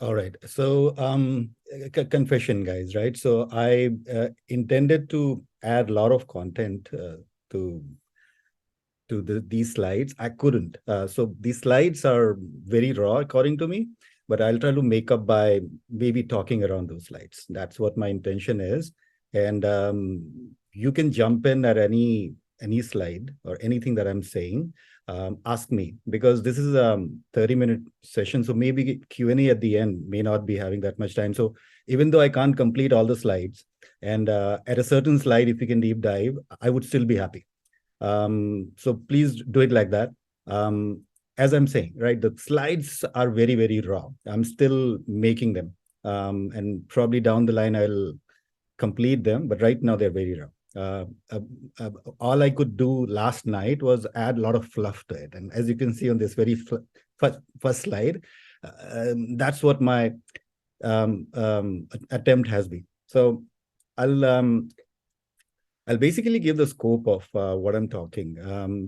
All right. So, confession, guys, right? So I intended to add a lot of content to these slides. I couldn't. So these slides are very raw, according to me, but I'll try to make up by maybe talking around those slides. That's what my intention is. And you can jump in at any slide or anything that I'm saying. Ask me, because this is a 30-minute session. So maybe Q&A at the end may not be having that much time. So even though I can't complete all the slides, and at a certain slide, if you can deep dive, I would still be happy. So please do it like that. As I'm saying, right, the slides are very, very raw. I'm still making them. And probably down the line, I'll complete them. But right now, they're very raw. Uh, uh, all I could do last night was add a lot of fluff to it. And as you can see on this very first slide, that's what my attempt has been. So I'll I'll basically give the scope of what I'm talking.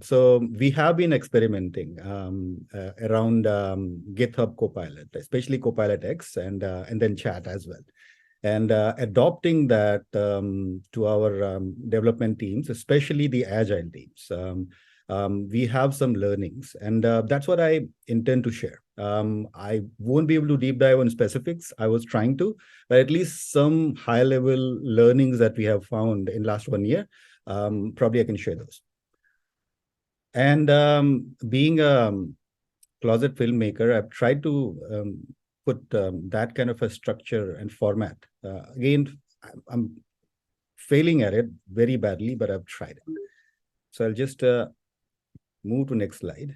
So we have been experimenting around GitHub Copilot, especially Copilot X, and then Chat as well, and adopting that to our development teams, especially the Agile teams. We have some learnings, and that's what I intend to share. I won't be able to deep dive on specifics. I was trying to, but at least some high level learnings that we have found in last 1 year, probably I can share those. And being a closet filmmaker, I've tried to put that kind of a structure and format. Again, I'm failing at it very badly, but I've tried it. So I'll just move to next slide.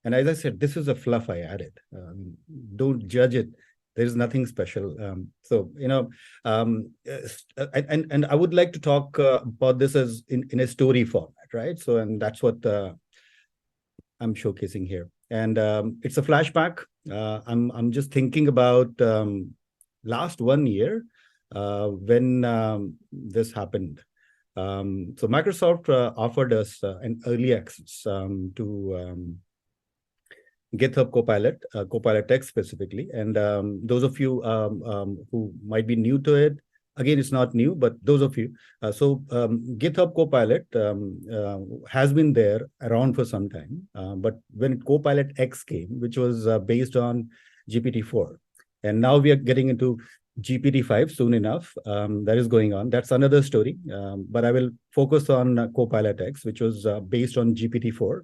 And as I said, this is a fluff I added. Don't judge it. There's nothing special. And I would like to talk about this as in a story format, right? So, and that's what I'm showcasing here. And it's a flashback. I'm just thinking about last 1 year when this happened. So Microsoft offered us an early access to GitHub Copilot, Copilot X specifically. And those of you who might be new to it, again, it's not new, but those of you. GitHub Copilot has been there around for some time. But when Copilot X came, which was based on GPT-4, and now we are getting into GPT-5 soon enough. That is going on. That's another story. But I will focus on Copilot X, which was based on GPT-4,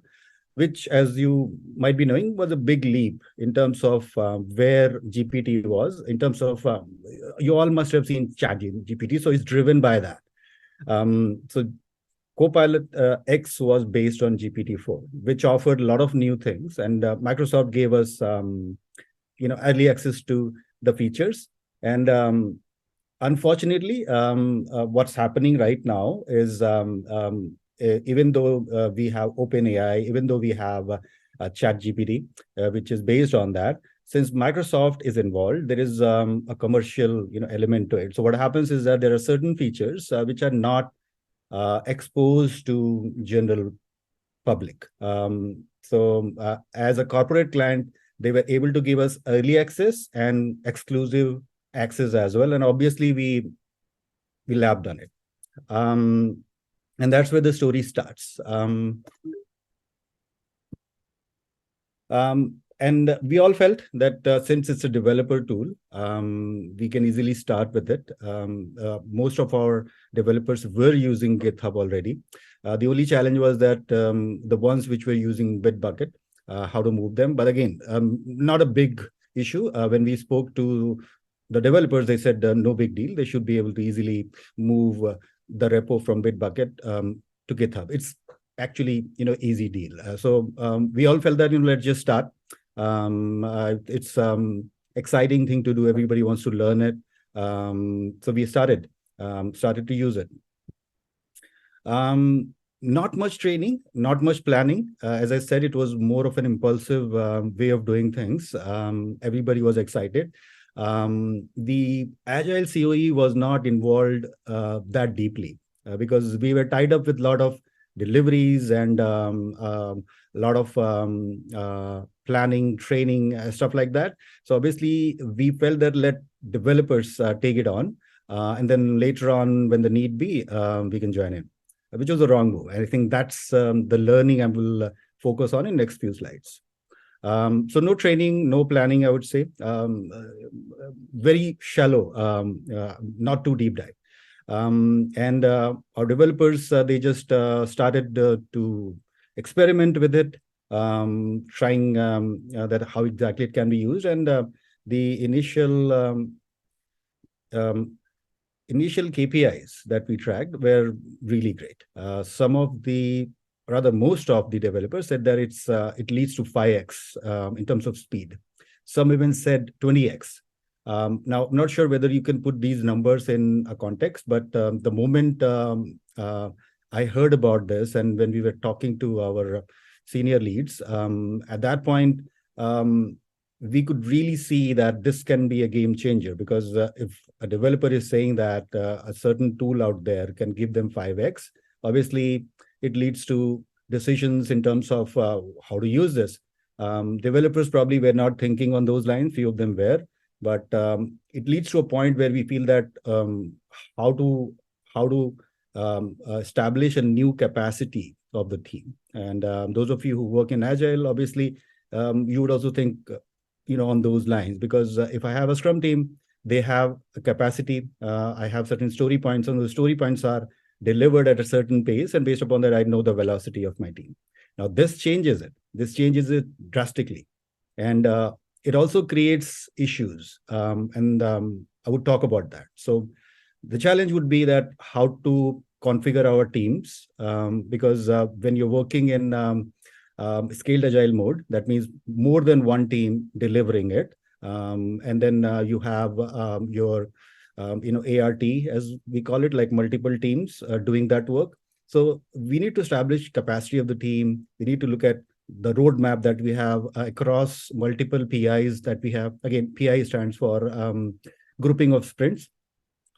which, as you might be knowing, was a big leap in terms of where GPT was, in terms of, you all must have seen ChatGPT, so it's driven by that. So Copilot X was based on GPT-4, which offered a lot of new things, and Microsoft gave us, early access to the features. And unfortunately, what's happening right now is even though we have OpenAI, even though we have ChatGPT, which is based on that, since Microsoft is involved, there is a commercial element to it. So what happens is that there are certain features which are not exposed to general public. As a corporate client, they were able to give us early access and exclusive access as well. And obviously, we lapped on it. And that's where the story starts. And we all felt that since it's a developer tool, we can easily start with it. Most of our developers were using GitHub already. The only challenge was that the ones which were using Bitbucket, how to move them. But again, not a big issue. When we spoke to the developers, they said no big deal. They should be able to easily move the repo from Bitbucket to GitHub. It's actually easy deal. So we all felt that let's just start. It's exciting thing to do. Everybody wants to learn it. So we started to use it. Not much training, not much planning. As I said, it was more of an impulsive way of doing things. Everybody was excited. The Agile COE was not involved that deeply because we were tied up with a lot of deliveries and a lot of planning, training, stuff like that. So obviously, we felt that let developers take it on, and then later on, when the need be, we can join in, which was the wrong move. And I think that's the learning I will focus on in next few slides. So no training, no planning, I would say. Very shallow, not too deep dive. And our developers, they just started to experiment with it, trying that how exactly it can be used. And the initial KPIs that we tracked were really great. Some of the, rather most of the developers said that it leads to 5x in terms of speed. Some even said 20x. Now, I'm not sure whether you can put these numbers in a context, but the moment I heard about this, and when we were talking to our senior leads, at that point, we could really see that this can be a game changer, because if a developer is saying that a certain tool out there can give them 5x, obviously it leads to decisions in terms of how to use this. Developers probably were not thinking on those lines, few of them were, but it leads to a point where we feel that how to establish a new capacity of the team. And those of you who work in Agile, obviously, you would also think, on those lines, because if I have a Scrum team, they have a capacity. I have certain story points, and those story points are delivered at a certain pace, and based upon that, I know the velocity of my team. Now, this changes it. This changes it drastically, and it also creates issues. And I would talk about that. So the challenge would be that how to configure our teams, because when you're working in scaled agile mode, that means more than one team delivering it. And then you have your ART, as we call it, like multiple teams doing that work. So we need to establish capacity of the team. We need to look at the roadmap that we have across multiple PIs that we have. Again, PI stands for grouping of sprints.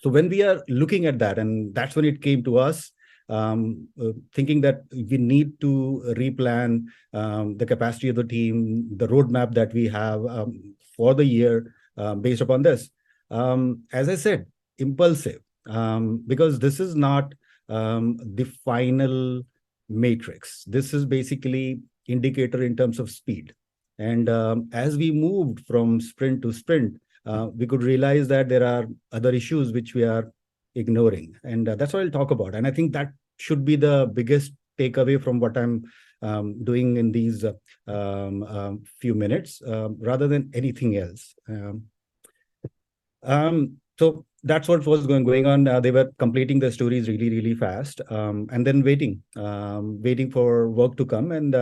So when we are looking at that, and that's when it came to us, thinking that we need to replan the capacity of the team, the roadmap that we have for the year based upon this. As I said, impulsive, because this is not the final matrix. This is basically indicator in terms of speed. And as we moved from sprint to sprint, we could realize that there are other issues which we are ignoring. And that's what I'll talk about. And I think that should be the biggest takeaway from what I'm doing in these few minutes, rather than anything else. So that's what was going on. They were completing the stories really, really fast, and then waiting for work to come. And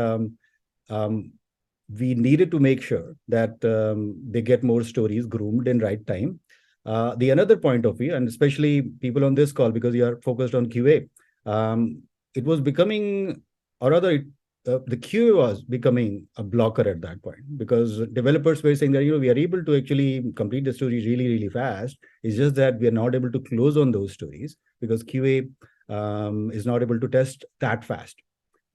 we needed to make sure that they get more stories groomed in right time. The another point of view, and especially people on this call, because you are focused on QA, it was becoming, or rather, the QA was becoming a blocker at that point, because developers were saying that we are able to actually complete the story really, really fast. It's just that we are not able to close on those stories because QA is not able to test that fast.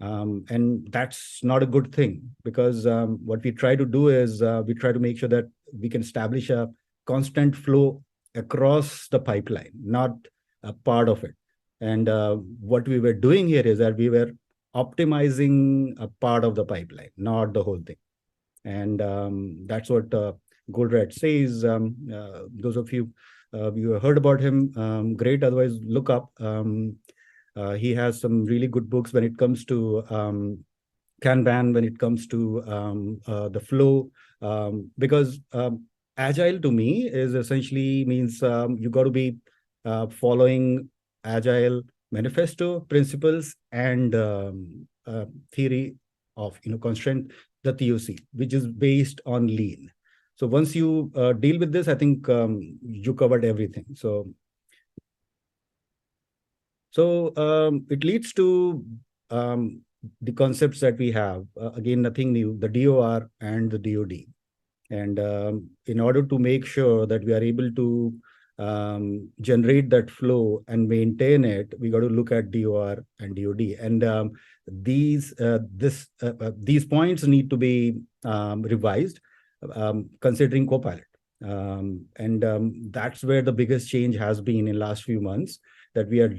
And that's not a good thing, because what we try to do is we try to make sure that we can establish a constant flow across the pipeline, not a part of it. And what we were doing here is that we were optimizing a part of the pipeline, not the whole thing. And that's what Goldratt says. Those of you you heard about him, great. Otherwise, look up. He has some really good books when it comes to Kanban, when it comes to the flow, because Agile to me is essentially means you got to be following Agile manifesto principles and theory of constraint, the TOC, which is based on lean. So once you deal with this, I think you covered everything. So it leads to the concepts that we have. Again, nothing new, the DOR and the DOD. And in order to make sure that we are able to generate that flow and maintain it, we got to look at DOR and DOD. And these points need to be revised, considering Copilot. That's where the biggest change has been in last few months, that we are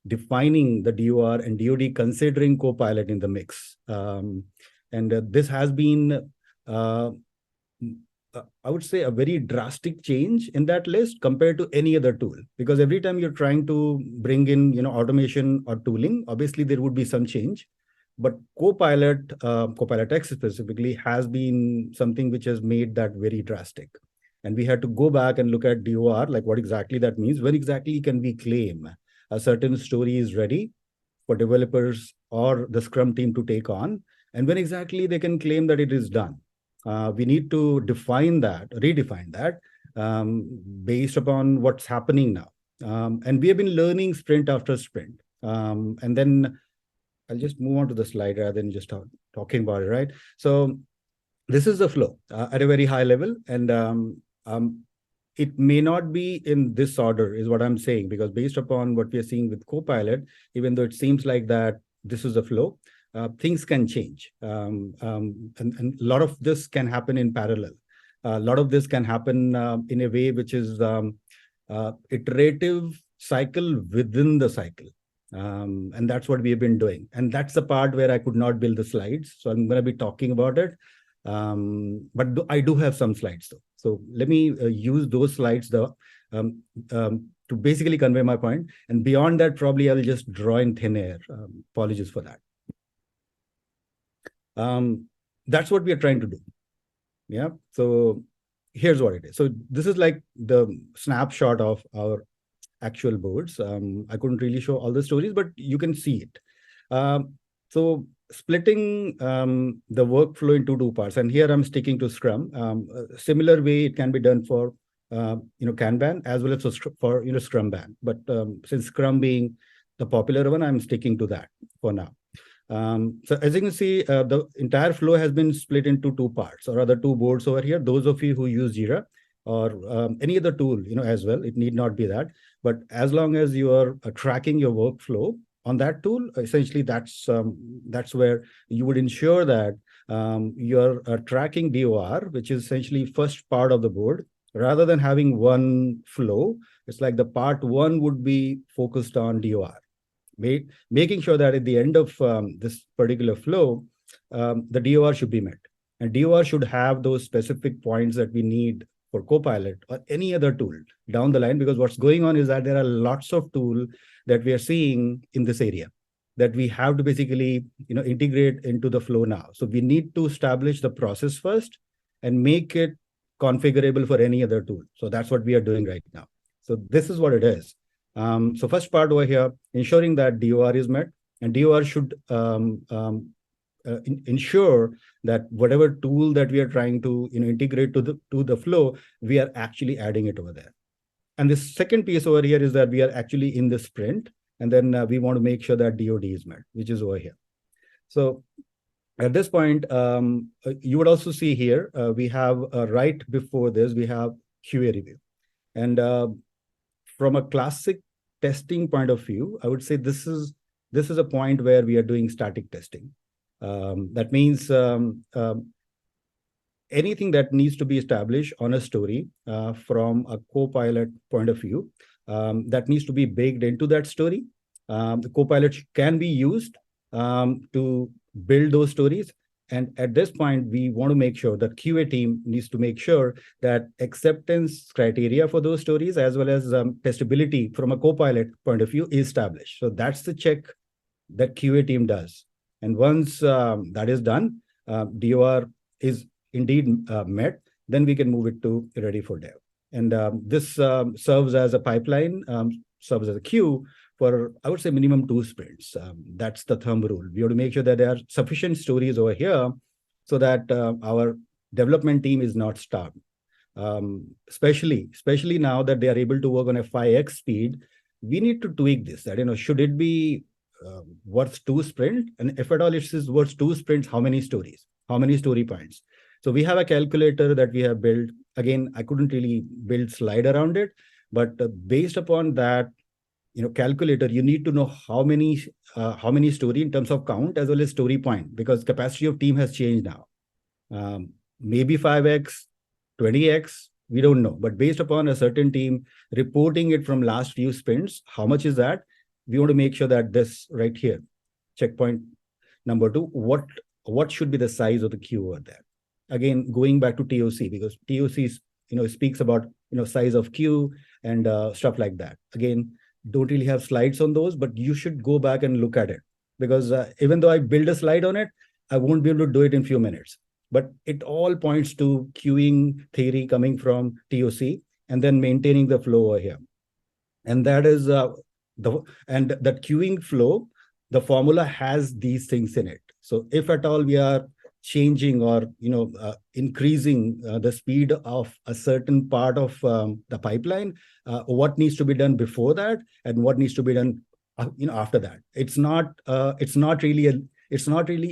defining the DOR and DOD considering Copilot in the mix. This has been, I would say, a very drastic change in that list compared to any other tool. Because every time you're trying to bring in, automation or tooling, obviously there would be some change. But Copilot, Copilot X specifically, has been something which has made that very drastic. And we had to go back and look at DOR, like what exactly that means. When exactly can we claim a certain story is ready for developers or the Scrum team to take on? And when exactly they can claim that it is done? We need to define that, redefine that, based upon what's happening now. And we have been learning sprint after sprint. And then I'll just move on to the slide rather than just talking about it, right? So this is the flow at a very high level. And it may not be in this order is what I'm saying, because based upon what we are seeing with Copilot, even though it seems like that this is the flow, things can change. And a lot of this can happen in parallel. A lot of this can happen in a way which is iterative cycle within the cycle. And that's what we have been doing. And that's the part where I could not build the slides. So I'm going to be talking about it. But I do have some slides though. So let me use those slides though, to basically convey my point. And beyond that, probably I'll just draw in thin air. Apologies for that. That's what we are trying to do. Yeah. So here's what it is. So this is like the snapshot of our actual boards. I couldn't really show all the stories, but you can see it. So splitting the workflow into two parts, and here I'm sticking to Scrum. Similar way it can be done for Kanban as well as for Scrumban. But since Scrum being the popular one, I'm sticking to that for now. So as you can see, the entire flow has been split into two parts, or other two boards over here. Those of you who use Jira or any other tool, as well, it need not be that. But as long as you are tracking your workflow on that tool, essentially that's where you would ensure that you're tracking DOR, which is essentially first part of the board, rather than having one flow. It's like the part one would be focused on DOR. Making sure that at the end of this particular flow, the DOR should be met. And DOR should have those specific points that we need for Copilot or any other tool down the line, because what's going on is that there are lots of tools that we are seeing in this area that we have to basically integrate into the flow now. So we need to establish the process first and make it configurable for any other tool. So that's what we are doing right now. So this is what it is. So first part over here, ensuring that DOR is met, and DOR should ensure that whatever tool that we are trying to integrate to the flow, we are actually adding it over there. And the second piece over here is that we are actually in the sprint, and then we want to make sure that DOD is met, which is over here. So at this point, you would also see here, we have right before this, we have QA review. And from a classic testing point of view, I would say this is a point where we are doing static testing. That means anything that needs to be established on a story from a Copilot point of view, that needs to be baked into that story. The Copilot can be used to build those stories. And at this point, we want to make sure that QA team needs to make sure that acceptance criteria for those stories, as well as testability from a Copilot point of view, is established. So that's the check that QA team does. And once that is done, DOR is indeed met, then we can move it to ready for dev. And this serves as a pipeline, serves as a queue for, I would say, minimum 2 sprints. That's the thumb rule. We have to make sure that there are sufficient stories over here so that our development team is not starved. Especially now that they are able to work on a 5x speed, we need to tweak this. That, should it be worth 2 sprints? And if at all it is worth 2 sprints, how many stories? How many story points? So we have a calculator that we have built. Again, I couldn't really build slide around it, but based upon that, calculator, you need to know how many story in terms of count as well as story point, because capacity of team has changed now. maybe 5x, 20x, we don't know. But based upon a certain team reporting it from last few sprints, how much is that? We want to make sure that this right here, checkpoint number 2, what should be the size of the queue over there? Again, going back to TOC, because TOC speaks about size of queue and stuff like that. Again, don't really have slides on those, but you should go back and look at it, because even though I build a slide on it, I won't be able to do it in few minutes. But it all points to queuing theory coming from TOC and then maintaining the flow over here. And that is that queuing flow, the formula has these things in it. So if at all we are changing or increasing the speed of a certain part of the pipeline, what needs to be done before that and what needs to be done after that. It's not really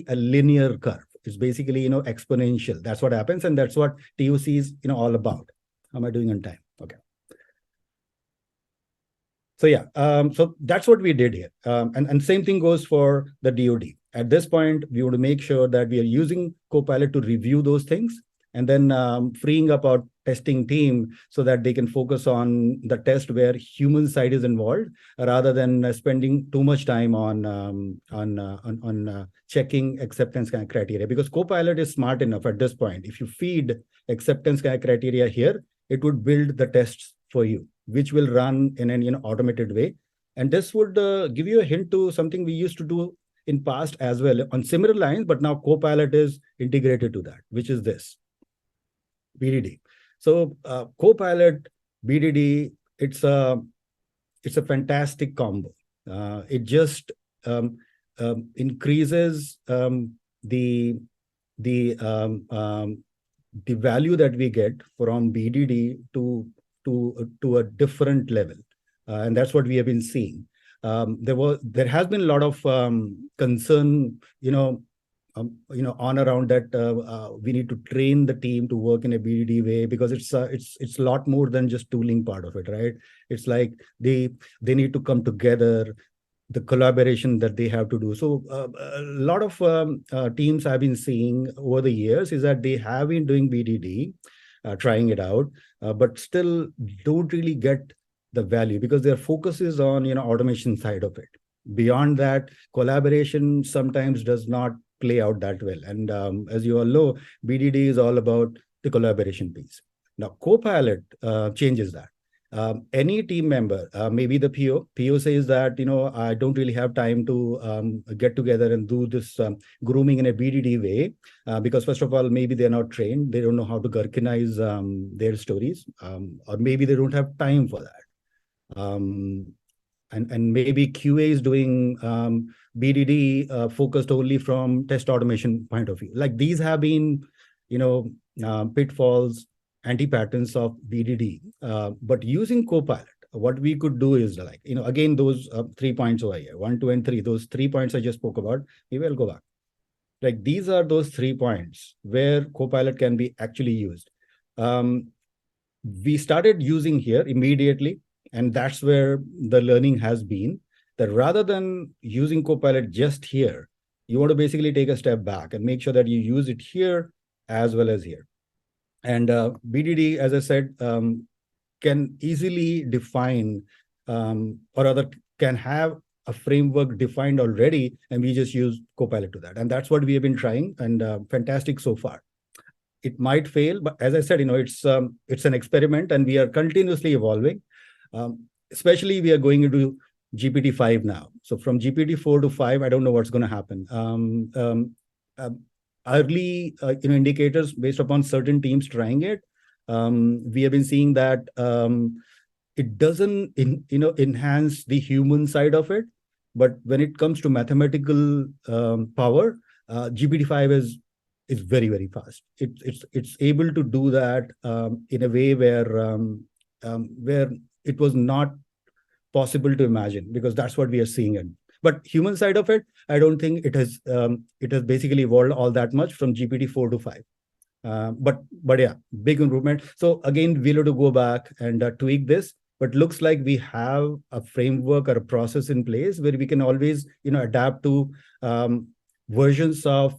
a linear curve. It's basically exponential. That's what happens, and that's what TOC is all about. How am I doing on time? Okay. So yeah, so that's what we did here. And same thing goes for the DoD. At this point, we want to make sure that we are using Copilot to review those things and then freeing up our testing team so that they can focus on the test where human side is involved, rather than spending too much time on checking acceptance criteria. Because Copilot is smart enough at this point. If you feed acceptance criteria here, it would build the tests for you, which will run in an automated way. And this would give you a hint to something we used to do in past as well on similar lines, but now Copilot is integrated to that, which is this BDD. So Copilot, BDD, it's a fantastic combo. It just increases the value that we get from BDD to a different level, and that's what we have been seeing. There has been a lot of concern, on around that we need to train the team to work in a BDD way, because it's a lot more than just tooling part of it, right? It's like they need to come together, the collaboration that they have to do. So a lot of teams I've been seeing over the years is that they have been doing BDD, trying it out, but still don't really get the value because their focus is on automation side of it. Beyond that, collaboration sometimes does not play out that well. And as you all know, BDD is all about the collaboration piece. Now, Copilot changes that. Any team member, maybe the PO says that, I don't really have time to get together and do this grooming in a BDD way, because first of all, maybe they're not trained. They don't know how to Gherkinize their stories, or maybe they don't have time for that. And maybe QA is doing BDD focused only from test automation point of view. Like these have been, pitfalls, anti-patterns of BDD. But using Copilot, what we could do is like, again, those 3 points over here, 1, 2, and 3, those 3 points I just spoke about, maybe I'll go back. Like these are those 3 points where Copilot can be actually used. We started using here immediately, and that's where the learning has been, that rather than using Copilot just here, you want to basically take a step back and make sure that you use it here as well as here. And BDD, as I said, can easily define or rather can have a framework defined already, and we just use Copilot to that. And that's what we have been trying, and fantastic so far. It might fail, but as I said, it's an experiment, and we are continuously evolving. Especially we are going into GPT-5 now. So from GPT-4 to 5, I don't know what's going to happen. Early indicators based upon certain teams trying it, we have been seeing that it doesn't enhance the human side of it, but when it comes to mathematical power, GPT-5 is very, very fast. It's able to do that in a way where it was not possible to imagine, because that's what we are seeing it. But human side of it, I don't think it has basically evolved all that much from GPT-4 to 5. But yeah, big improvement. So again, we'll have to go back and tweak this. But looks like we have a framework or a process in place where we can always adapt to versions of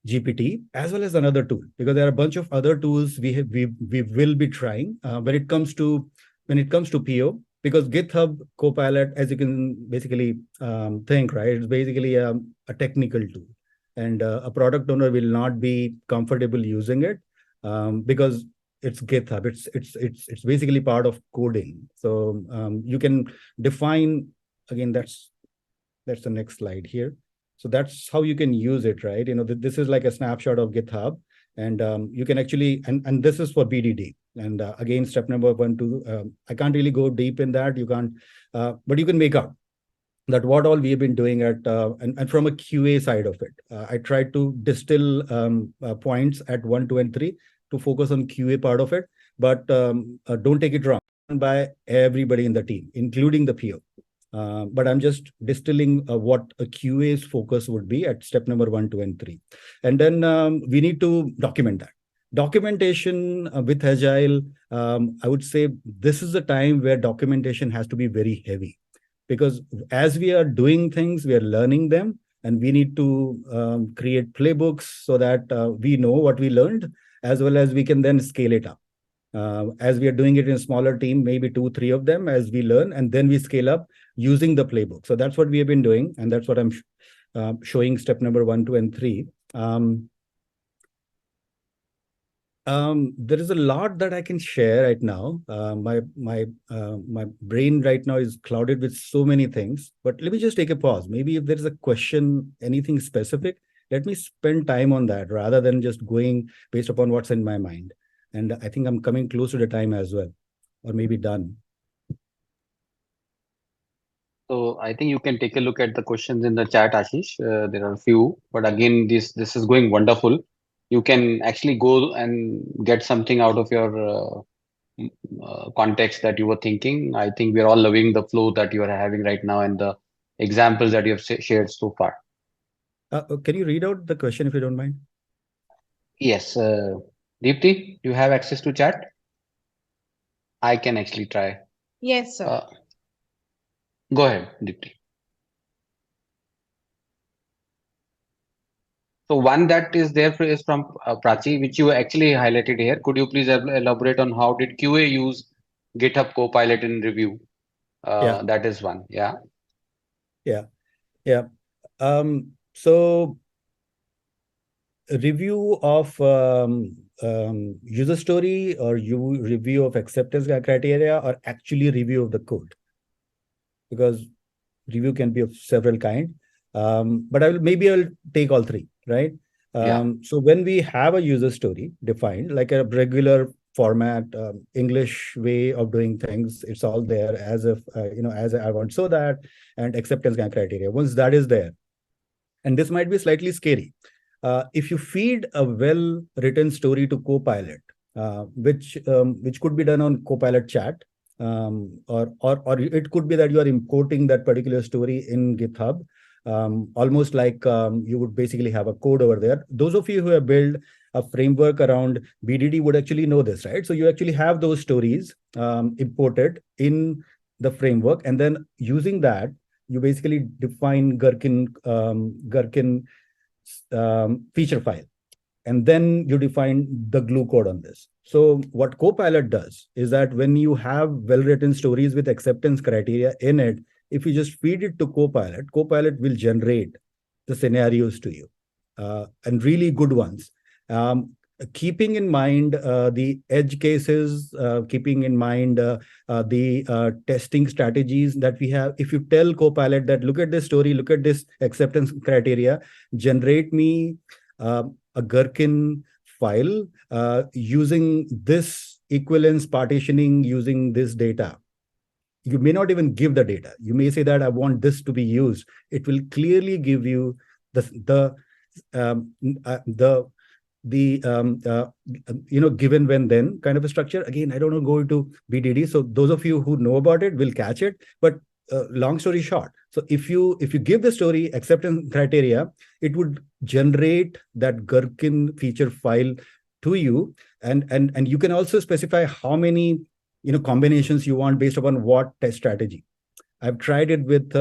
GPT as well as another tool, because there are a bunch of other tools we will be trying when it comes to PO, because GitHub Copilot, as you can basically think, right, it's basically a technical tool, and a product owner will not be comfortable using it because it's GitHub. It's basically part of coding. So you can define, again, that's the next slide here. So that's how you can use it, right? This is like a snapshot of GitHub, and you can actually, and this is for BDD. And again, step number 1, 2, I can't really go deep in that. You can't, but you can make out that what all we have been doing at, and from a QA side of it. I tried to distill points at 1, 2, and 3 to focus on QA part of it, but don't take it wrong, by everybody in the team, including the PO. But I'm just distilling what a QA's focus would be at step number 1, 2, and 3. And then we need to document that. Documentation with Agile, I would say this is the time where documentation has to be very heavy, because as we are doing things, we are learning them, and we need to create playbooks so that we know what we learned, as well as we can then scale it up. As we are doing it in a smaller team, maybe 2, 3 of them, as we learn, and then we scale up using the playbook. So that's what we have been doing, and that's what I'm showing step number 1, 2, and 3. There is a lot that I can share right now. My brain right now is clouded with so many things, but let me just take a pause. Maybe if there's a question, anything specific, let me spend time on that rather than just going based upon what's in my mind. And I think I'm coming close to the time as well, or maybe done. So I think you can take a look at the questions in the chat, Ashish. There are a few, but again, this is going wonderful. You can actually go and get something out of your context that you were thinking. I think we are all loving the flow that you are having right now and the examples that you have shared so far. Can you read out the question if you don't mind? Yes, Deepti, do you have access to chat? I can actually try. Yes, sir. Go ahead, Deepti. So one that is there is from Prachi, which you actually highlighted here. Could you please elaborate on how did QA use GitHub Copilot in review? Yeah. That is one. Yeah. Yeah. So a review of user story, or review of acceptance criteria, or actually review of the code, because review can be of several kind. But I'll take all 3, right? So when we have a user story defined, like a regular format, English way of doing things, it's all there as if, as I want so that, and acceptance criteria. Once that is there, and this might be slightly scary. If you feed a well-written story to Copilot, which could be done on Copilot chat, or it could be that you are importing that particular story in GitHub, almost like you would basically have a code over there. Those of you who have built a framework around BDD would actually know this, right? So you actually have those stories imported in the framework, and then using that, you basically define Gherkin feature file, and then you define the glue code on this. So what Copilot does is that when you have well-written stories with acceptance criteria in it, if you just feed it to Copilot, Copilot will generate the scenarios to you, and really good ones. Keeping in mind the edge cases, keeping in mind the testing strategies that we have. If you tell Copilot that, look at this story, look at this acceptance criteria, generate me a Gherkin file using this equivalence partitioning, using this data. You may not even give the data. You may say that I want this to be used. It will clearly give you the given when then kind of a structure. Again, I don't know, go into BDD, so those of you who know about it will catch it, but long story short, so if you give the story acceptance criteria, it would generate that Gherkin feature file to you, and you can also specify how many combinations you want based upon what test strategy. I've tried it with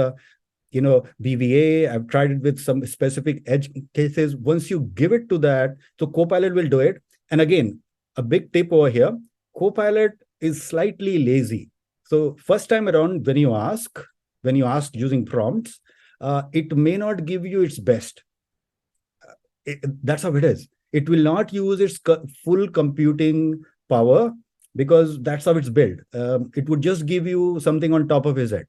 BVA. I've tried it with some specific edge cases. Once you give it to that, so Copilot will do it. And again, a big tip over here, Copilot is slightly lazy. So first time around, when you ask using prompts, it may not give you its best. That's how it is. It will not use its full computing power because that's how it's built. It would just give you something on top of his head.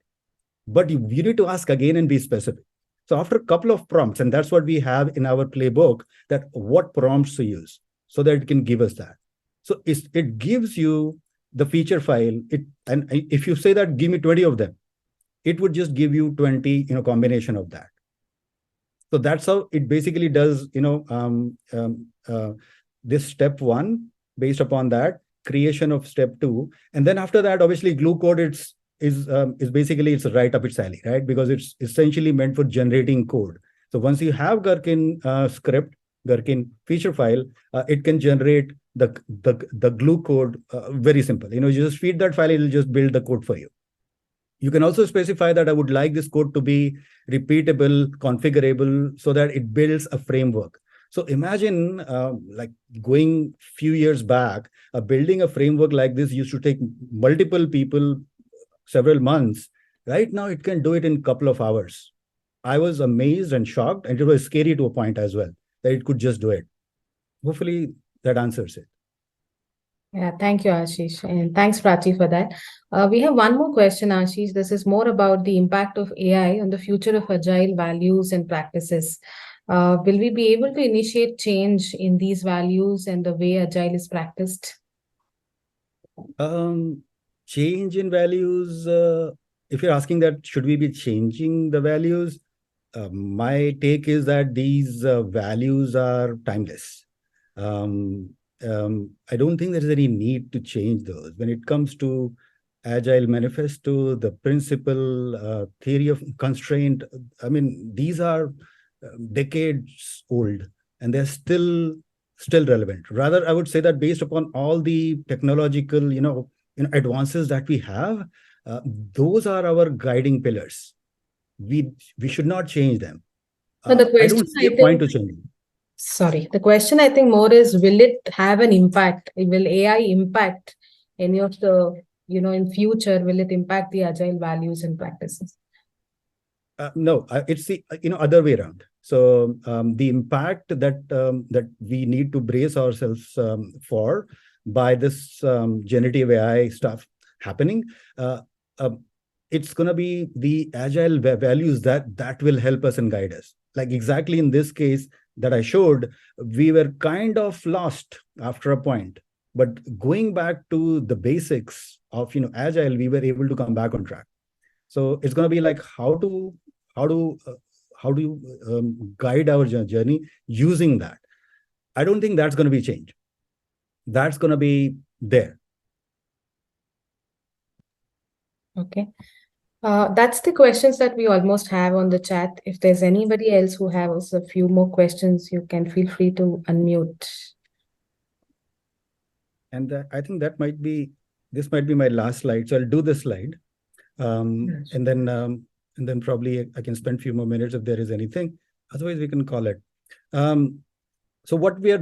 But you need to ask again and be specific. So after a couple of prompts, and that's what we have in our playbook, that what prompts to use so that it can give us that. So it gives you the feature file. And if you say that, give me 20 of them, it would just give you 20, combination of that. So that's how it basically does, this step one, based upon that, creation of step two. And then after that, obviously, glue code is basically it's right up its alley, right? Because it's essentially meant for generating code. So once you have Gherkin script, Gherkin feature file, it can generate the glue code very simple. You just feed that file, it'll just build the code for you. You can also specify that I would like this code to be repeatable, configurable, so that it builds a framework. So imagine like going few years back, building a framework like this used to take multiple people several months. Right now, it can do it in a couple of hours. I was amazed and shocked, and it was scary to a point as well, that it could just do it. Hopefully, that answers it. Yeah, thank you, Ashish. And thanks, Prachi, for that. We have one more question, Ashish. This is more about the impact of AI on the future of agile values and practices. Will we be able to initiate change in these values and the way agile is practiced? Change in values, if you're asking that, should we be changing the values? My take is that these values are timeless. I don't think there is any need to change those. When it comes to Agile Manifesto, the principle, theory of constraint, I mean, these are decades old, and they're still relevant. Rather, I would say that based upon all the technological, advances that we have, those are our guiding pillars. We should not change them. So the question, I don't see a point to change them. Sorry, the question I think more is, will it have an impact? Will AI impact any of the, in future, will it impact the agile values and practices? No, it's the other way around. So the impact that we need to brace ourselves for by this generative AI stuff happening, it's going to be the agile values that will help us and guide us. Like exactly in this case that I showed, we were kind of lost after a point, but going back to the basics of agile, we were able to come back on track. So it's going to be like how do you guide our journey using that. I don't think that's going to be changed. That's going to be there. Okay. That's the questions that we almost have on the chat. If there's anybody else who has a few more questions, you can feel free to unmute. And I think this might be my last slide. So I'll do this slide. Yes. And then probably I can spend a few more minutes if there is anything. Otherwise, we can call it. So what we are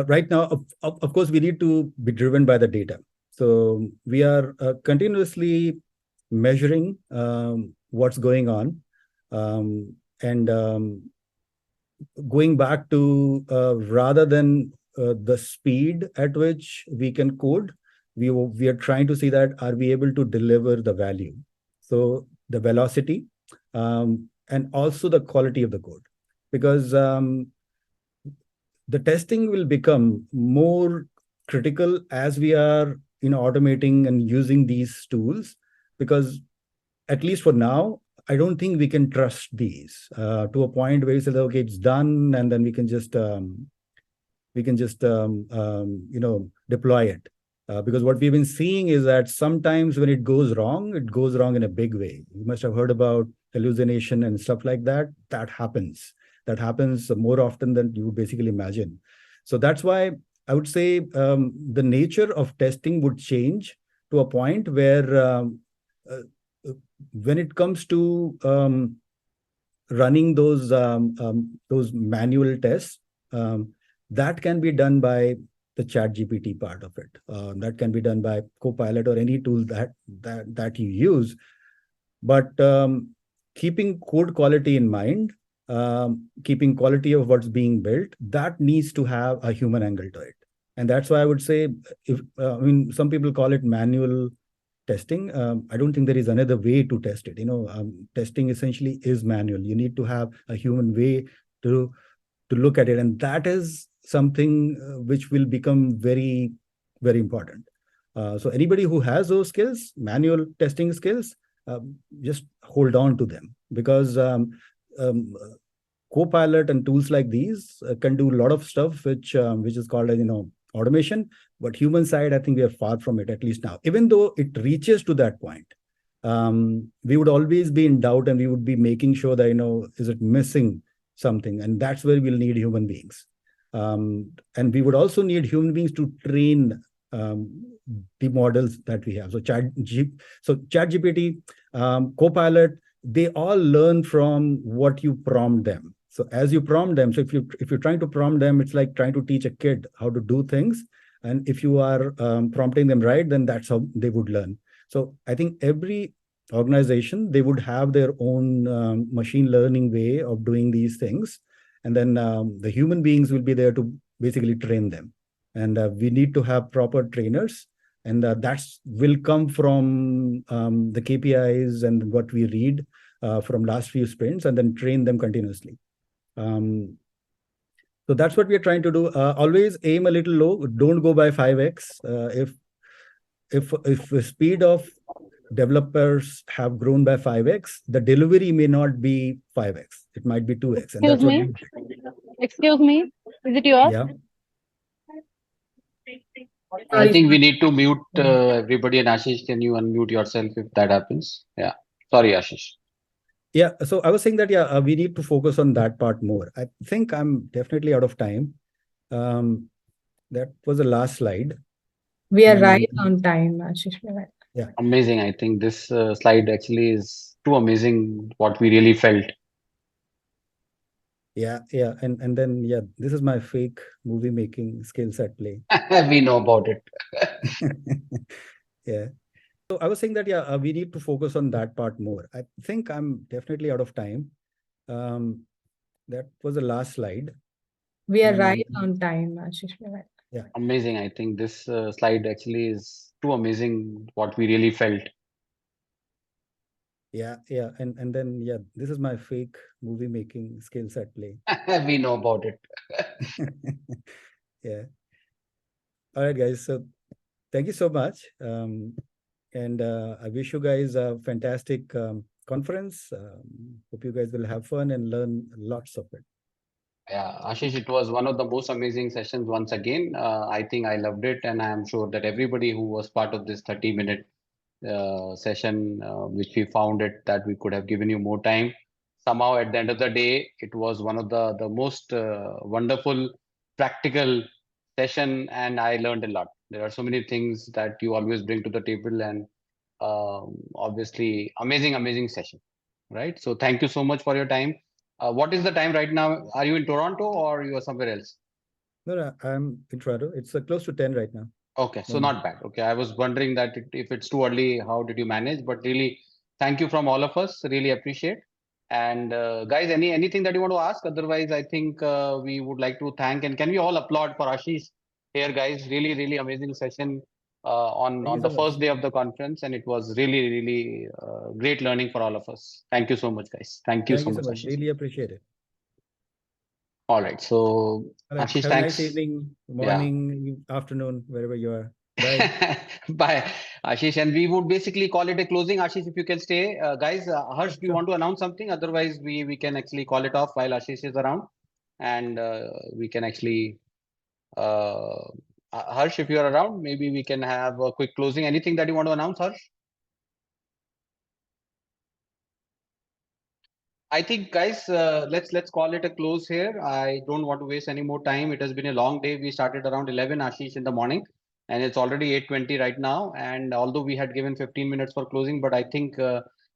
right now, of course, we need to be driven by the data. So we are continuously measuring what's going on, and going back to rather than the speed at which we can code, we are trying to see that are we able to deliver the value. So the velocity and also the quality of the code, because the testing will become more critical as we are automating and using these tools, because at least for now, I don't think we can trust these to a point where you say, okay, it's done, and then we can just deploy it. Because what we've been seeing is that sometimes when it goes wrong in a big way. You must have heard about hallucination and stuff like that. That happens more often than you would basically imagine. So that's why I would say the nature of testing would change to a point where when it comes to running those manual tests, that can be done by the chat GPT part of it. That can be done by Copilot or any tool that you use. But keeping code quality in mind, keeping quality of what's being built, that needs to have a human angle to it. And that's why I would say, if I mean, some people call it manual testing. I don't think there is another way to test it. Testing essentially is manual. You need to have a human way to look at it, and that is something which will become very, very important. So anybody who has those skills, manual testing skills, just hold on to them, because Copilot and tools like these can do a lot of stuff which is called as automation. But human side, I think we are far from it, at least now. Even though it reaches to that point, we would always be in doubt, and we would be making sure that is it missing something, and that's where we'll need human beings. And we would also need human beings to train the models that we have. So ChatGPT, Copilot, they all learn from what you prompt them. So as you prompt them, so if you're trying to prompt them, it's like trying to teach a kid how to do things. And if you are prompting them right, then that's how they would learn. So I think every organization, they would have their own machine learning way of doing these things. And then the human beings will be there to basically train them. And we need to have proper trainers. And that will come from the KPIs and what we read from last few sprints, and then train them continuously. So that's what we are trying to do. Always aim a little low. Don't go by 5x. If the speed of developers have grown by 5x, the delivery may not be 5x. It might be 2x. And that's Excuse me. Is it yours? Yeah. I think we need to mute everybody. And Ashish, can you unmute yourself if that happens? Yeah. Sorry, Ashish. Yeah. So I was saying that, we need to focus on that part more. I think I'm definitely out of time. That was the last slide. We are right on time, Ashish. Right. Yeah. Amazing. I think this slide actually is too amazing what we really felt. Yeah. And then, this is my fake movie making skills at play. We know about it. Yeah. So I was saying that, we need to focus on that part more. I think I'm definitely out of time. That was the last slide. We are right on time, Ashish. Right. Yeah. Amazing. I think this slide actually is too amazing what we really felt. Yeah. And then, this is my fake movie making skills at play. We know about it. Yeah. All right, guys. So thank you so much. And I wish you guys a fantastic conference. Hope you guys will have fun and learn lots of it. Yeah, Ashish, it was one of the most amazing sessions once again. I think I loved it, and I am sure that everybody who was part of this 30-minute session, which we found it that we could have given you more time. Somehow, at the end of the day, it was one of the most wonderful, practical session, and I learned a lot. There are so many things that you always bring to the table, and obviously, amazing session, right? So, thank you so much for your time. What is the time right now? Are you in Toronto or you are somewhere else? No, I'm in Toronto. It's close to 10 right now. Okay, so not bad. Okay, I was wondering that if it's too early, how did you manage? But really, thank you from all of us. Really appreciate. And guys, anything that you want to ask? Otherwise, I think we would like to thank, and can we all applaud for Ashish here, guys? Really amazing session on the first day of the conference, and it was really great learning for all of us. Thank you so much, guys. Thank you so much, Ashish. Really appreciate it. All right, so Ashish, have thanks. A nice evening, morning, afternoon, wherever you are. Bye. Bye, Ashish. And we would basically call it a closing. Ashish, if you can stay. Guys, Harsh, do you want to announce something? Otherwise, we can actually call it off while Ashish is around. And we can actually, Harsh, if you're around, maybe we can have a quick closing. Anything that you want to announce, Harsh? I think, guys, let's call it a close here. I don't want to waste any more time. It has been a long day. We started around 11, Ashish, in the morning, and it's already 8:20 right now. And although we had given 15 minutes for closing, but I think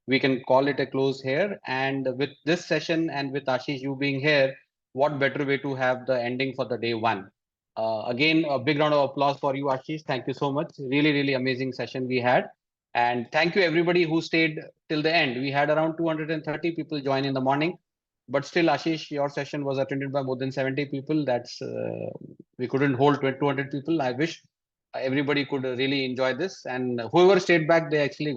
we can call it a close here. And with this session and with Ashish, you being here, what better way to have the ending for the day one? Again, a big round of applause for you, Ashish. Thank you so much. Really, really amazing session we had. And thank you everybody who stayed till the end. We had around 230 people join in the morning. But still, Ashish, your session was attended by more than 70 people. That's we couldn't hold 200 people. I wish everybody could really enjoy this. And whoever stayed back, they actually